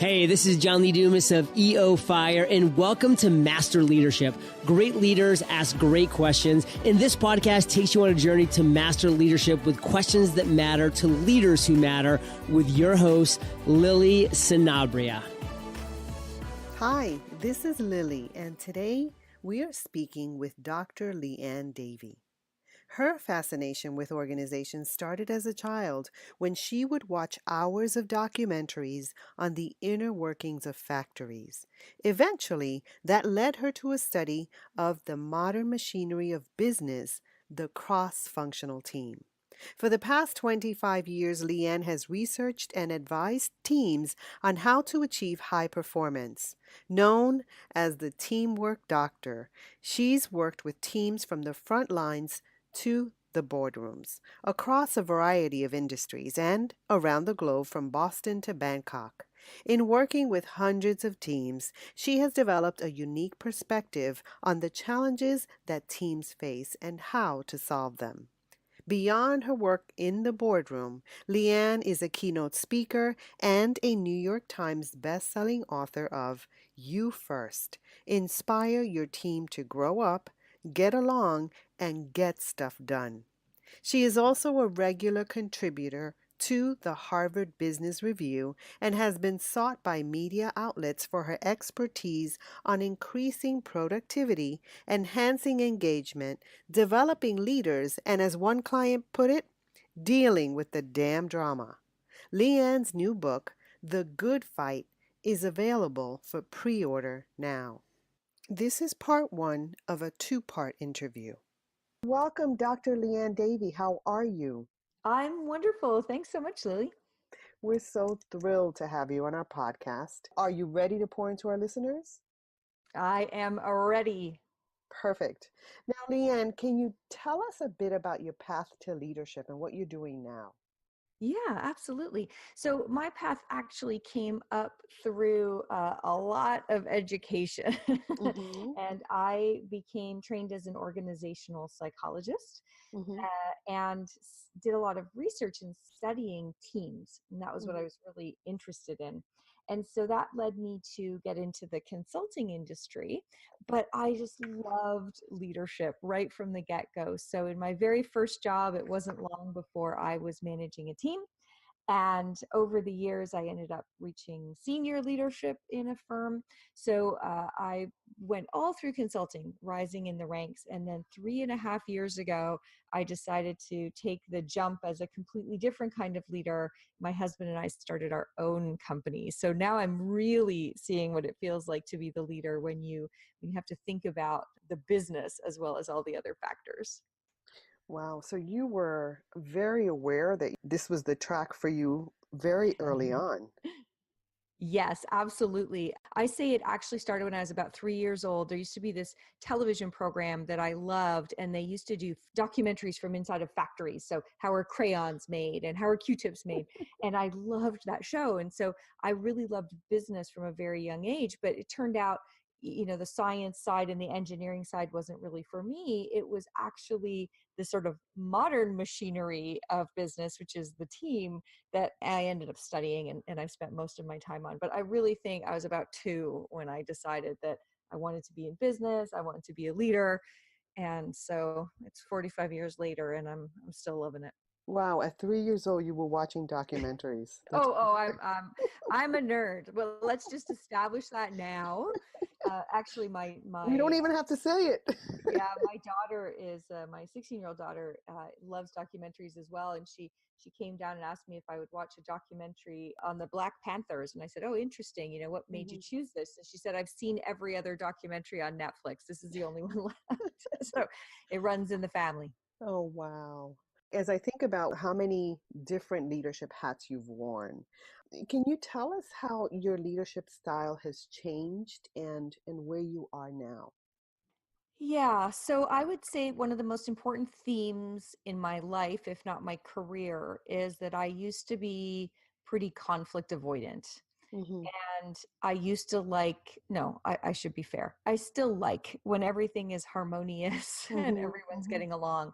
Hey, this is John Lee Dumas of EO Fire, and welcome to Master Leadership. Great leaders ask great questions, and this podcast takes you on a journey to master leadership with questions that matter to leaders who matter with your host, Lily Sanabria. Hi, this is Lily, and today we are speaking with Dr. Liane Davey. Her fascination with organizations started as a child when she would watch hours of documentaries on the inner workings of factories. Eventually, that led her to a study of the modern machinery of business, the cross-functional team. For the past 25 years, Liane has researched and advised teams on how to achieve high performance. Known as the Teamwork Doctor, she's worked with teams from the front lines to the boardrooms across a variety of industries and around the globe from Boston to Bangkok. In working with hundreds of teams, she has developed a unique perspective on the challenges that teams face and how to solve them. Beyond her work in the boardroom, Liane is a keynote speaker and a New York Times best-selling author of You First: Inspire Your Team to Grow Up, Get Along, and Get Stuff Done. She is also a regular contributor to the Harvard Business Review and has been sought by media outlets for her expertise on increasing productivity, enhancing engagement, developing leaders, and as one client put it, dealing with the damn drama. Liane's new book, The Good Fight, is available for pre-order now. This is part one of a two-part interview. Welcome, Dr. Liane Davey. How are you? I'm wonderful. Thanks so much, Lily. We're so thrilled to have you on our podcast. Are you ready to pour into our listeners? I am ready. Perfect. Now, Liane, can you tell us a bit about your path to leadership and what you're doing now? Yeah, absolutely. So my path actually came up through a lot of education. Mm-hmm. And I became trained as an organizational psychologist Mm-hmm. and did a lot of research in studying teams. And that was what Mm-hmm. I was really interested in. And so that led me to get into the consulting industry. But I just loved leadership right from the get-go. So in my very first job, it wasn't long before I was managing a team. And over the years, I ended up reaching senior leadership in a firm. So I went all through consulting, rising in the ranks. And then 3.5 years ago, I decided to take the jump as a completely different kind of leader. My husband and I started our own company. So now I'm really seeing what it feels like to be the leader when you have to think about the business as well as all the other factors. Wow. So you were very aware that this was the track for you very early on. Yes, absolutely. I say it actually started when I was about 3 years old. There used to be this television program that I loved, and they used to do documentaries from inside of factories. So, how are crayons made and how are Q-tips made? And I loved that show. And so, I really loved business from a very young age. But it turned out, the science side and the engineering side wasn't really for me. It was actually the sort of modern machinery of business, which is the team that I ended up studying and I've spent most of my time on. But I really think I was about 2 when I decided that I wanted to be in business, I wanted to be a leader. And so it's 45 years later and I'm still loving it. Wow. At 3 years old, you were watching documentaries. That's I'm a nerd. Well, let's just establish that now. Actually, we don't even have to say it. yeah, my daughter is my 16-year-old daughter loves documentaries as well, and she came down and asked me if I would watch a documentary on the Black Panthers, and I said, "Oh, interesting. What made you Mhm. choose this?" And she said, "I've seen every other documentary on Netflix. This is the only one left." So it runs in the family. Oh, wow. As I think about how many different leadership hats you've worn, can you tell us how your leadership style has changed and where you are now? Yeah, so I would say one of the most important themes in my life, if not my career, is that I used to be pretty conflict avoidant. Hmm. And I used to no, I should be fair. I still like when everything is harmonious and Hmm. everyone's Hmm. getting along.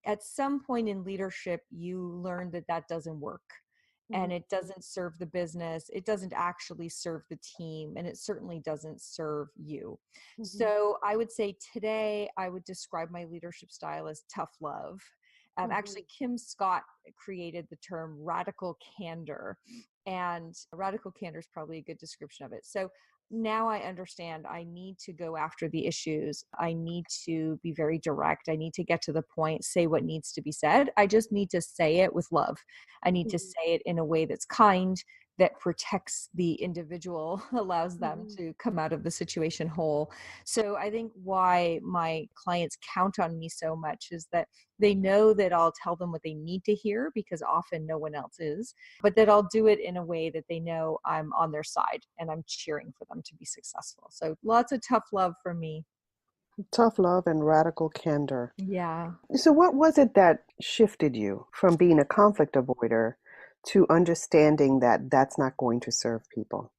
At some point in leadership, you learn that that doesn't work. and it doesn't serve the business. It doesn't actually serve the team, and it certainly doesn't serve you. So I would say today, I would describe my leadership style as tough love. Actually, Kim Scott created the term radical candor, and radical candor is probably a good description of it. So now I understand I need to go after the issues. I need to be very direct. I need to get to the point, say what needs to be said. I just need to say it with love. I need to say it in a way that's kind, that protects the individual, allows them to come out of the situation whole. So I think why my clients count on me so much is that they know that I'll tell them what they need to hear, because often no one else is, but that I'll do it in a way that they know I'm on their side and I'm cheering for them to be successful. So lots of tough love from me. Tough love and radical candor. Yeah. So, what was it that shifted you from being a conflict avoider to understanding that that's not going to serve people?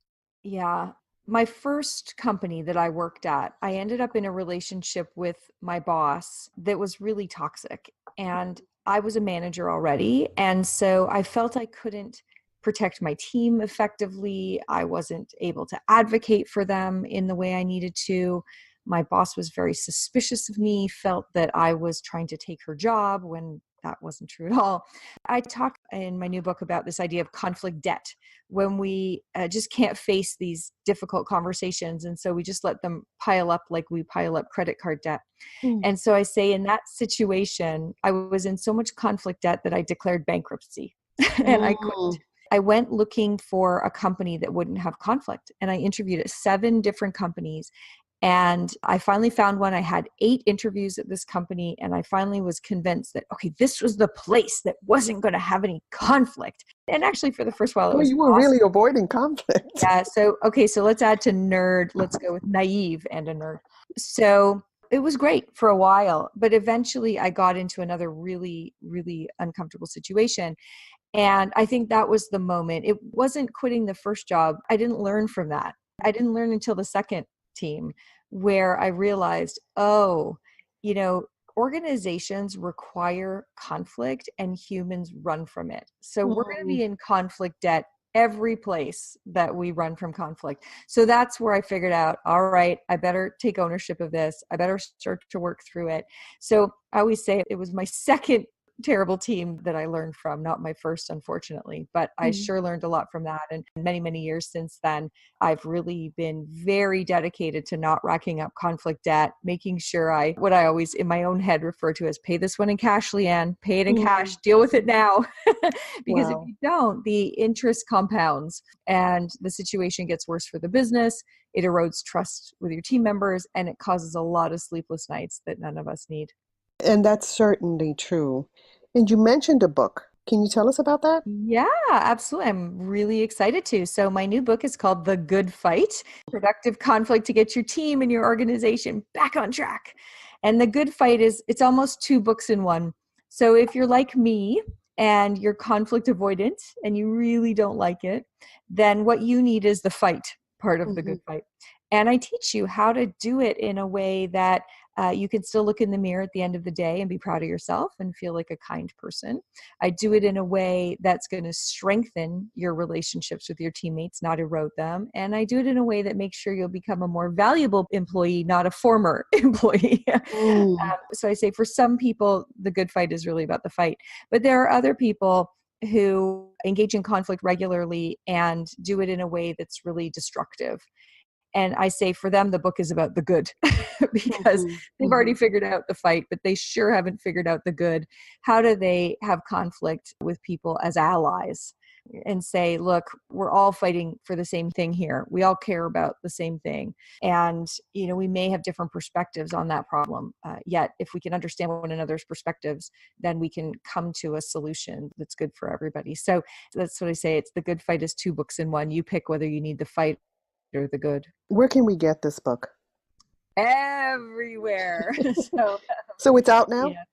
Yeah. My first company that I worked at, I ended up in a relationship with my boss that was really toxic. And I was a manager already. And so I felt I couldn't protect my team effectively. I wasn't able to advocate for them in the way I needed to. My boss was very suspicious of me, felt that I was trying to take her job when that wasn't true at all. I talk in my new book about this idea of conflict debt, when we just can't face these difficult conversations. And so we just let them pile up like we pile up credit card debt. Mm. And so I say in that situation, I was in so much conflict debt that I declared bankruptcy and I quit. Mm. I went looking for a company that wouldn't have conflict. And I interviewed at 7 different companies. And I finally found one. I had 8 interviews at this company. And I finally was convinced that, okay, this was the place that wasn't going to have any conflict. And actually, for the first while, it Oh, was you were awesome. really avoiding conflict. Yeah. So, okay. So let's add to nerd. Let's go with naive and a nerd. So it was great for a while. But eventually, I got into another really, really uncomfortable situation. And I think that was the moment. It wasn't quitting the first job. I didn't learn from that. I didn't learn until the second team, where I realized, oh, you know, organizations require conflict and humans run from it. So we're going to Mm. be in conflict debt every place that we run from conflict. So that's where I figured out, all right, I better take ownership of this. I better start to work through it. So I always say it was my second terrible team that I learned from, not my first, unfortunately, but I Mm. sure learned a lot from that. And many, many years since then, I've really been very dedicated to not racking up conflict debt, making sure what I always in my own head refer to as pay this one in cash, Liane, pay it in cash, deal with it now. Because if Wow. you don't, the interest compounds and the situation gets worse for the business. It erodes trust with your team members, and it causes a lot of sleepless nights that none of us need. And that's certainly true. And you mentioned a book. Can you tell us about that? Yeah, absolutely. I'm really excited to. So my new book is called The Good Fight: Productive Conflict to Get Your Team and Your Organization Back on Track. And The Good Fight it's almost 2 books in one. So if you're like me and you're conflict avoidant and you really don't like it, then what you need is the fight part of The Hmm. Good Fight. And I teach you how to do it in a way that you can still look in the mirror at the end of the day and be proud of yourself and feel like a kind person. I do it in a way that's going to strengthen your relationships with your teammates, not erode them. And I do it in a way that makes sure you'll become a more valuable employee, not a former employee. Mm. So I say for some people, the good fight is really about the fight. But there are other people who engage in conflict regularly and do it in a way that's really destructive. And I say for them, the book is about the good because Mhm. they've already Mhm. figured out the fight, but they sure haven't figured out the good. How do they have conflict with people as allies and say, look, we're all fighting for the same thing here. We all care about the same thing. And, you know, we may have different perspectives on that problem. Yet, if we can understand one another's perspectives, then we can come to a solution that's good for everybody. So that's what I say. It's the good fight is 2 books in one. You pick whether you need the fight or the good. Where can we get this book? Everywhere. So So it's out now? yeah,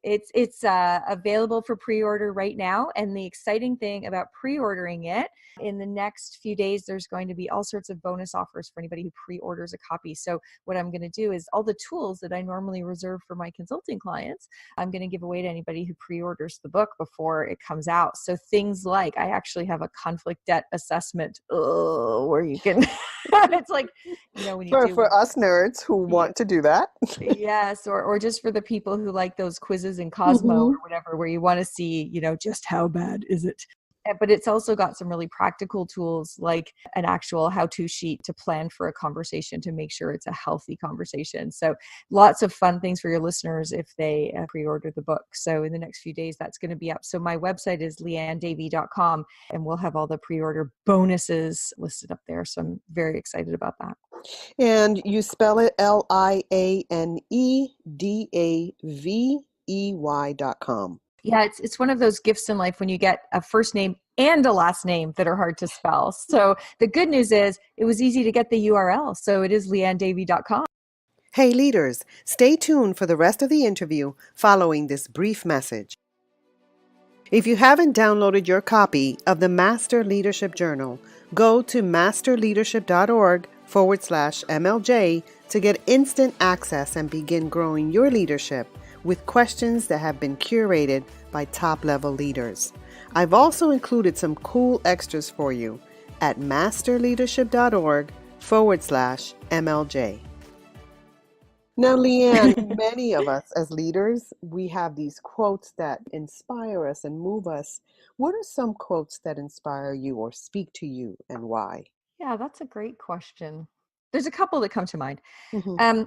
It's available for pre-order right now. And the exciting thing about pre-ordering it, in the next few days, there's going to be all sorts of bonus offers for anybody who pre-orders a copy. So what I'm going to do is all the tools that I normally reserve for my consulting clients, I'm going to give away to anybody who pre-orders the book before it comes out. So things like, I actually have a conflict debt assessment where you can, it's like, when you For us nerds who want to do that. Yes, or just for the people who like those quizzes in Cosmo Mm-hmm. or whatever, where you want to see, just how bad is it? But it's also got some really practical tools like an actual how-to sheet to plan for a conversation to make sure it's a healthy conversation. So lots of fun things for your listeners if they pre-order the book. So in the next few days, that's going to be up. So my website is lianedavey.com, and we'll have all the pre-order bonuses listed up there. So I'm very excited about that. And you spell it LIANEDAVEY.com. Yeah, it's one of those gifts in life when you get a first name and a last name that are hard to spell. So the good news is it was easy to get the URL. So it is lianedavey.com. Hey leaders, stay tuned for the rest of the interview following this brief message. If you haven't downloaded your copy of the Master Leadership Journal, go to masterleadership.org/MLJ to get instant access and begin growing your leadership with questions that have been curated by top-level leaders. I've also included some cool extras for you at masterleadership.org/MLJ. Now, Liane, many of us as leaders, we have these quotes that inspire us and move us. What are some quotes that inspire you or speak to you, and why? Yeah, that's a great question. There's a couple that come to mind. Mm-hmm.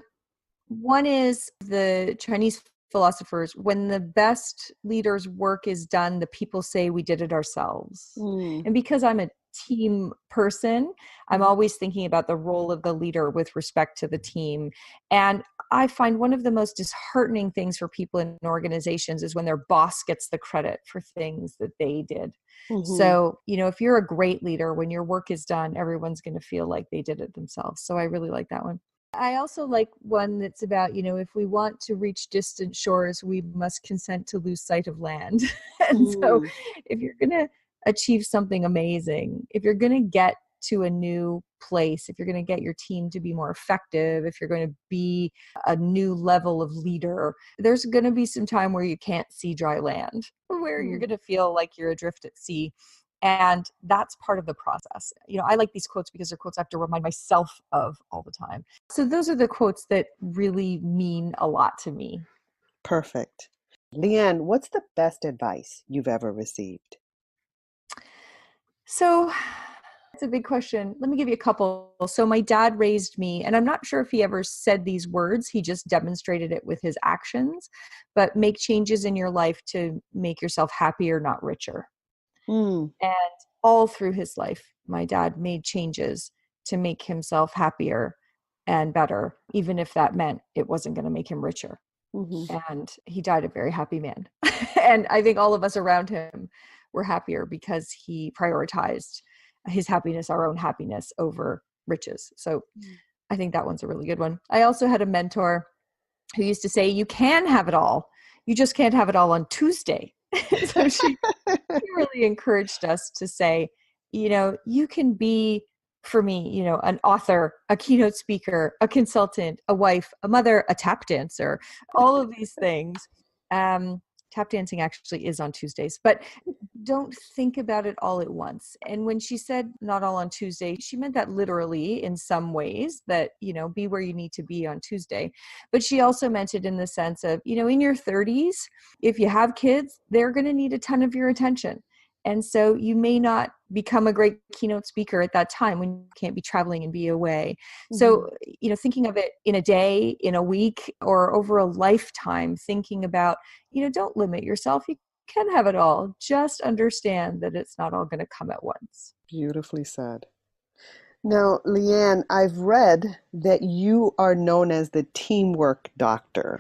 One is the Chinese philosophers, when the best leader's work is done, the people say we did it ourselves. Mm. And because I'm a team person, I'm always thinking about the role of the leader with respect to the team. And I find one of the most disheartening things for people in organizations is when their boss gets the credit for things that they did. Mm-hmm. So, if you're a great leader, when your work is done, everyone's going to feel like they did it themselves. So I really like that one. I also like one that's about, if we want to reach distant shores, we must consent to lose sight of land. And so if you're going to achieve something amazing, if you're going to get to a new place, if you're going to get your team to be more effective, if you're going to be a new level of leader, there's going to be some time where you can't see dry land, where you're going to feel like you're adrift at sea. And that's part of the process. I like these quotes because they're quotes I have to remind myself of all the time. So those are the quotes that really mean a lot to me. Perfect. Liane, what's the best advice you've ever received? So it's a big question. Let me give you a couple. So my dad raised me, and I'm not sure if he ever said these words. He just demonstrated it with his actions. But make changes in your life to make yourself happier, not richer. And all through his life, my dad made changes to make himself happier and better, even if that meant it wasn't going to make him richer. And he died a very happy man. And I think all of us around him were happier because he prioritized his happiness, our own happiness, over riches. So I think that one's a really good one. I also had a mentor who used to say, you can have it all. You just can't have it all on Tuesday. So she really encouraged us to say, you can be, for me, an author, a keynote speaker, a consultant, a wife, a mother, a tap dancer, all of these things. Tap dancing actually is on Tuesdays, but don't think about it all at once. And when she said not all on Tuesday, she meant that literally in some ways, that, be where you need to be on Tuesday. But she also meant it in the sense of, in your 30s, if you have kids, they're going to need a ton of your attention. And so you may not become a great keynote speaker at that time when you can't be traveling and be away. So, thinking of it in a day, in a week, or over a lifetime, thinking about, don't limit yourself. You can have it all. Just understand that it's not all going to come at once. Beautifully said. Now, Liane, I've read that you are known as the teamwork doctor.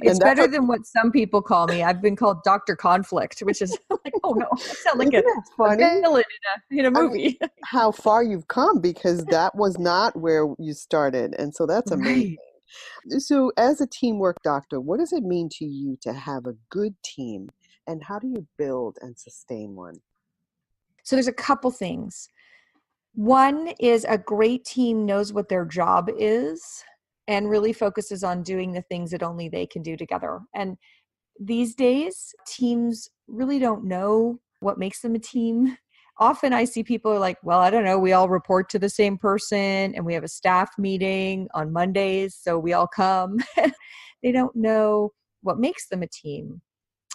It's better than what some people call me. I've been called Dr. Conflict, which is like, oh no, I sound like a villain in a movie. How far you've come, because that was not where you started. And so that's amazing. So, as a teamwork doctor, what does it mean to you to have a good team, and how do you build and sustain one? So there's a couple things. One is a great team knows what their job is and really focuses on doing the things that only they can do together. And these days, teams really don't know what makes them a team. Often I see people are like, well, I don't know, we all report to the same person and we have a staff meeting on Mondays, so we all come. They don't know what makes them a team.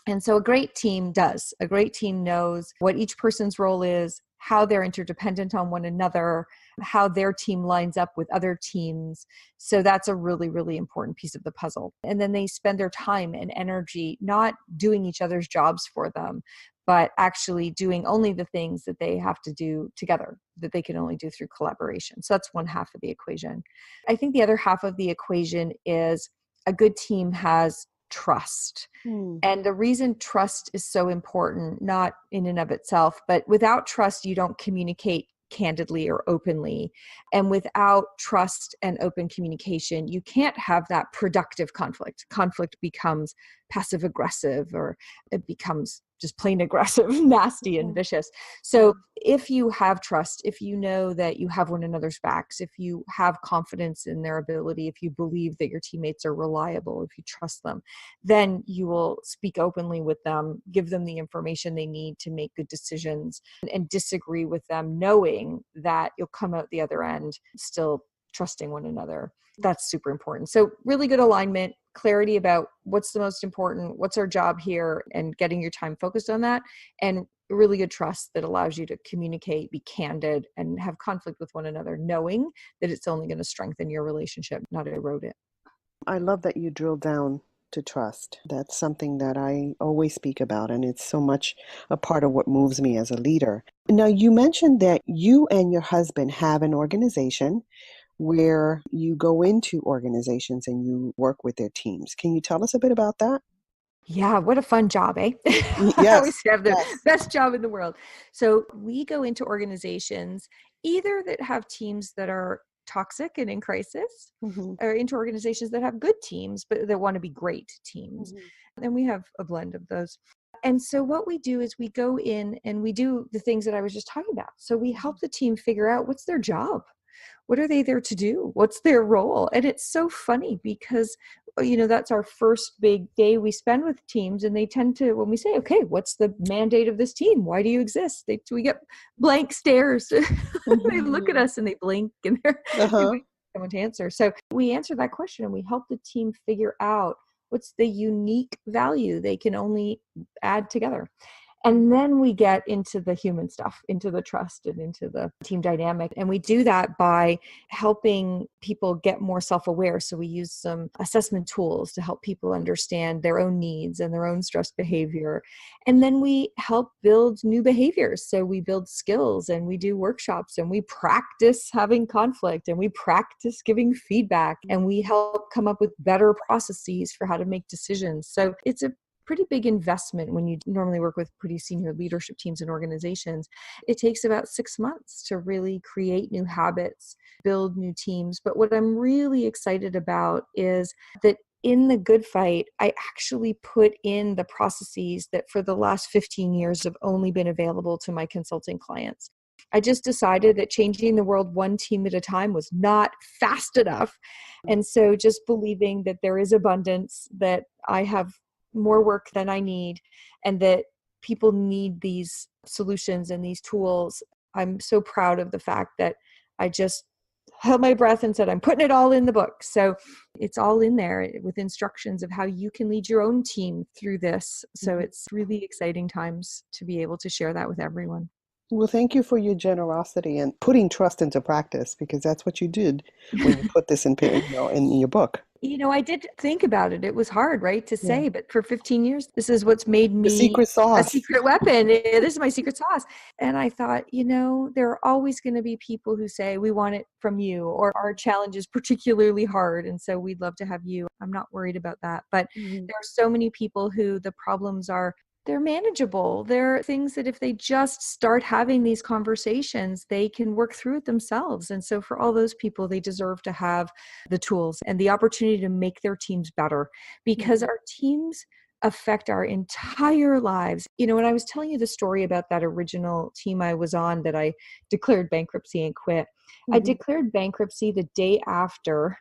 And so a great team does. A great team knows what each person's role is, how they're interdependent on one another, how their team lines up with other teams. So that's a really, really important piece of the puzzle. And then they spend their time and energy not doing each other's jobs for them, but actually doing only the things that they have to do together, that they can only do through collaboration. So that's one half of the equation. I think the other half of the equation is a good team has trust. Hmm. And the reason trust is so important, not in and of itself, but without trust, you don't communicate candidly or openly. And without trust and open communication, you can't have that productive conflict. Conflict becomes passive aggressive, or it becomes just plain aggressive, nasty and vicious. So if you have trust, if you know that you have one another's backs, if you have confidence in their ability, if you believe that your teammates are reliable, if you trust them, then you will speak openly with them, give them the information they need to make good decisions, and disagree with them, knowing that you'll come out the other end still trusting one another. That's super important. So really good alignment, clarity about what's the most important, what's our job here, and getting your time focused on that, and really good trust that allows you to communicate, be candid, and have conflict with one another, knowing that it's only going to strengthen your relationship, not erode it. I love that you drill down to trust. That's something that I always speak about, and it's so much a part of what moves me as a leader. Now, you mentioned that you and your husband have an organization where you go into organizations and you work with their teams. Can you tell us a bit about that? Yeah, what a fun job, eh? I always Yes, have the yes. best job in the world. So we go into organizations either that have teams that are toxic and in crisis, Hmm. or into organizations that have good teams, but that want to be great teams. Hmm. And we have a blend of those. And so what we do is we go in and we do the things that I was just talking about. So we help the team figure out what's their job. What are they there to do? What's their role? And it's so funny because, that's our first big day we spend with teams. And they tend to, when we say, okay, what's the mandate of this team? Why do you exist? We get blank stares. They look at Hmm. us and they blink and they Uh-huh. wait for someone to answer. So we answer that question and we help the team figure out what's the unique value they can only add together. And then we get into the human stuff, into the trust and into the team dynamic. And we do that by helping people get more self-aware. So we use some assessment tools to help people understand their own needs and their own stress behavior. And then we help build new behaviors. So we build skills and we do workshops and we practice having conflict and we practice giving feedback and we help come up with better processes for how to make decisions. So it's a pretty big investment when you normally work with pretty senior leadership teams and organizations. It takes about 6 months to really create new habits, build new teams. But what I'm really excited about is that in the good fight, I actually put in the processes that for the last 15 years have only been available to my consulting clients. I just decided that changing the world one team at a time was not fast enough. And so just believing that there is abundance, that I have more work than I need, and that people need these solutions and these tools. I'm so proud of the fact that I just held my breath and said, I'm putting it all in the book. So it's all in there with instructions of how you can lead your own team through this. So it's really exciting times to be able to share that with everyone. Well, thank you for your generosity and putting trust into practice, because that's what you did when you put this in your book. I did think about it. It was hard, right, to Yeah. say, but for 15 years, this is what's made The me secret a sauce. secret weapon. This is my secret sauce. And I thought, there are always going to be people who say, we want it from you, or our challenge is particularly hard. And so we'd love to have you. I'm not worried about that. But Mhm. there are so many people who the problems are they're manageable. They're things that if they just start having these conversations, they can work through it themselves. And so for all those people, they deserve to have the tools and the opportunity to make their teams better, because our teams affect our entire lives. When I was telling you the story about that original team I was on that I declared bankruptcy and quit, I declared bankruptcy the day after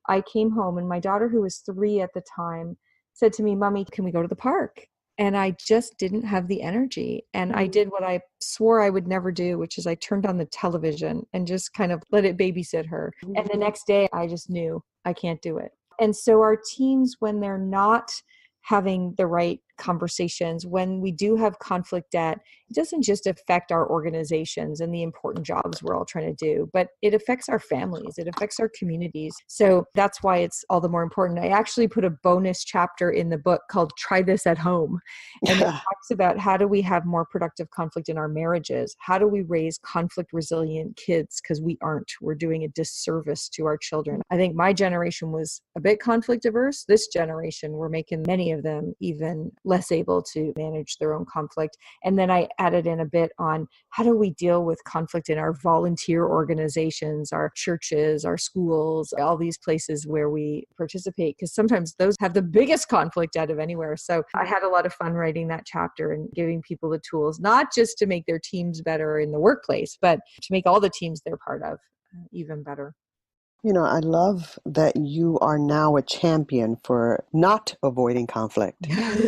I came home, and my daughter, who was 3 at the time, said to me, "Mommy, can we go to the park?" And I just didn't have the energy. And I did what I swore I would never do, which is I turned on the television and just kind of let it babysit her. And the next day I just knew I can't do it. And so our teams, when they're not having the right conversations, when we do have conflict debt, it doesn't just affect our organizations and the important jobs we're all trying to do, but it affects our families, it affects our communities. So that's why it's all the more important. I actually put a bonus chapter in the book called Try This at Home. And it talks about how do we have more productive conflict in our marriages? How do we raise conflict resilient kids? Because we aren't. We're doing a disservice to our children. I think my generation was a bit conflict averse. This generation, we're making many of them even less able to manage their own conflict. And then I added in a bit on how do we deal with conflict in our volunteer organizations, our churches, our schools, all these places where we participate, because sometimes those have the biggest conflict out of anywhere. So I had a lot of fun writing that chapter and giving people the tools, not just to make their teams better in the workplace, but to make all the teams they're part of even better. I love that you are now a champion for not avoiding conflict. Yes.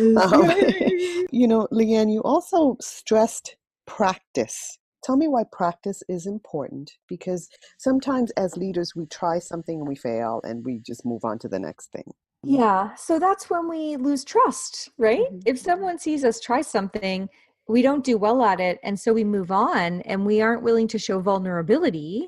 Liane, you also stressed practice. Tell me why practice is important, because sometimes as leaders, we try something and we fail and we just move on to the next thing. Yeah. So that's when we lose trust, right? If someone sees us try something, we don't do well at it, and so we move on and we aren't willing to show vulnerability,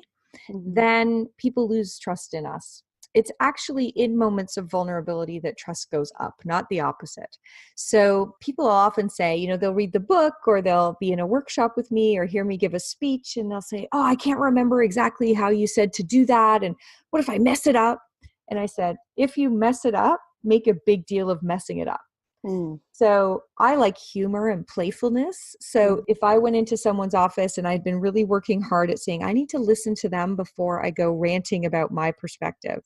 then people lose trust in us. It's actually in moments of vulnerability that trust goes up, not the opposite. So people often say, they'll read the book or they'll be in a workshop with me or hear me give a speech, and they'll say, "Oh, I can't remember exactly how you said to do that. And what if I mess it up?" And I said, if you mess it up, make a big deal of messing it up. So I like humor and playfulness. So if I went into someone's office and I'd been really working hard at saying, I need to listen to them before I go ranting about my perspective.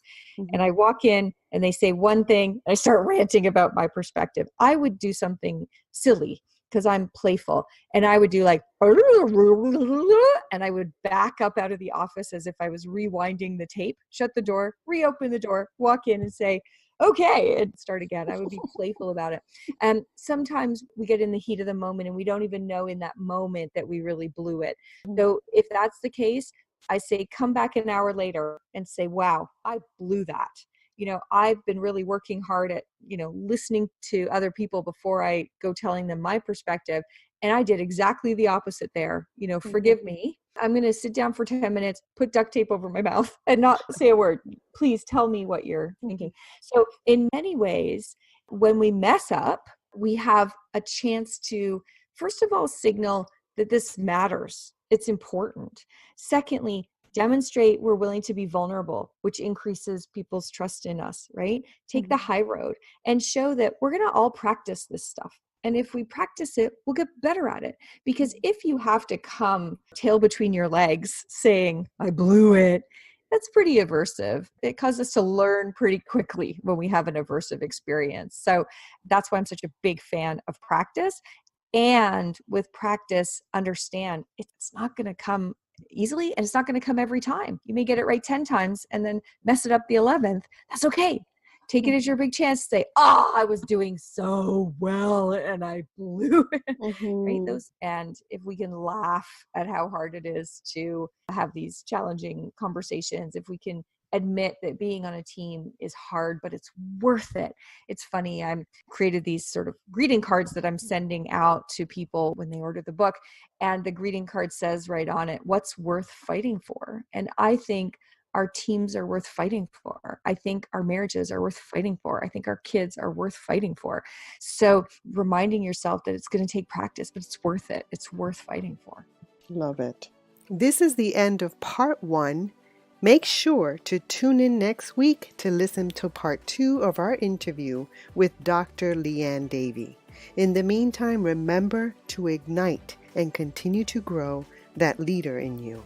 And I walk in and they say one thing, and I start ranting about my perspective. I would do something silly because I'm playful. And I would do like, and I would back up out of the office as if I was rewinding the tape, shut the door, reopen the door, walk in and say, "Okay," and start again. I would be playful about it. And sometimes we get in the heat of the moment and we don't even know in that moment that we really blew it. So if that's the case, I say, come back an hour later and say, "Wow, I blew that. I've been really working hard at, listening to other people before I go telling them my perspective. And I did exactly the opposite there. Forgive me. I'm going to sit down for 10 minutes, put duct tape over my mouth and not say a word. Please tell me what you're thinking." So in many ways, when we mess up, we have a chance to, first of all, signal that this matters. It's important. Secondly, demonstrate we're willing to be vulnerable, which increases people's trust in us, right? Take the high road and show that we're going to all practice this stuff. And if we practice it, we'll get better at it. Because if you have to come tail between your legs saying, "I blew it," that's pretty aversive. It causes us to learn pretty quickly when we have an aversive experience. So that's why I'm such a big fan of practice. And with practice, understand it's not going to come easily and it's not going to come every time. You may get it right 10 times and then mess it up the 11th. That's okay. Take it as your big chance to say, "Oh, I was doing so well and I blew it." Right? And if we can laugh at how hard it is to have these challenging conversations, if we can admit that being on a team is hard, but it's worth it. It's funny. I created these sort of greeting cards that I'm sending out to people when they order the book. And the greeting card says right on it, "What's worth fighting for?" And I think our teams are worth fighting for. I think our marriages are worth fighting for. I think our kids are worth fighting for. So reminding yourself that it's going to take practice, but it's worth it. It's worth fighting for. Love it. This is the end of part 1. Make sure to tune in next week to listen to part 2 of our interview with Dr. Liane Davey. In the meantime, remember to ignite and continue to grow that leader in you.